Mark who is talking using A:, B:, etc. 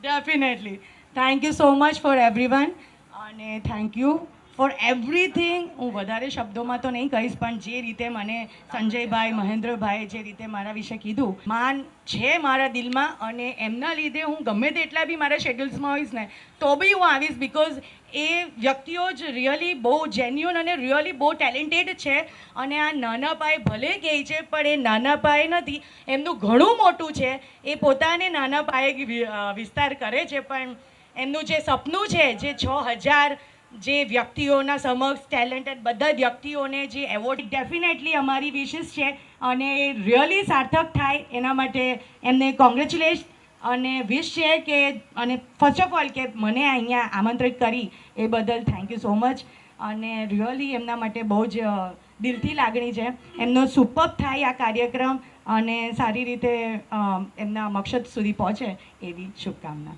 A: Definitely thank you so much for everyone અને thank you for everything. હું વધારે શબ્દોમાં તો નહીં કહીશ, પણ જે રીતે મને સંજયભાઈ, મહેન્દ્રભાઈ જે રીતે મારા વિશે કીધું, માન છે મારા દિલમાં, અને એમના લીધે હું ગમે તેટલા બી મારા શેડ્યુલ્સમાં હોઈશ ને તો બી હું આવીશ, બિકોઝ એ વ્યક્તિઓ જ રિયલી બહુ જેન્યુઅન અને રિયલી બહુ ટેલેન્ટેડ છે. અને આ નાના પાયે ભલે કહે છે, પણ એ નાના પાયે નથી, એમનું ઘણું મોટું છે. એ પોતાને નાના પાયે વિસ્તાર કરે છે, પણ એમનું જે સપનું છે, જે 6000 જે વ્યક્તિઓના સમક્ષ ટેલેન્ટેડ બધા વ્યક્તિઓને જે એવોર્ડ, ડેફિનેટલી અમારી વિશિસ છે અને રિયલી સાર્થક થાય એના માટે એમને કોંગ્રેચ્યુલેટ અને વિશ છે કે, અને ફર્સ્ટ ઓફ ઓલ કે મને અહીંયા આમંત્રિત કરી એ બદલ થેન્ક યુ સો મચ. અને રિયલી એમના માટે બહુ જ દિલથી લાગણી છે. એમનો સુપર થાય આ કાર્યક્રમ અને સારી રીતે એમના મકસદ સુધી પહોંચે એવી શુભકામના.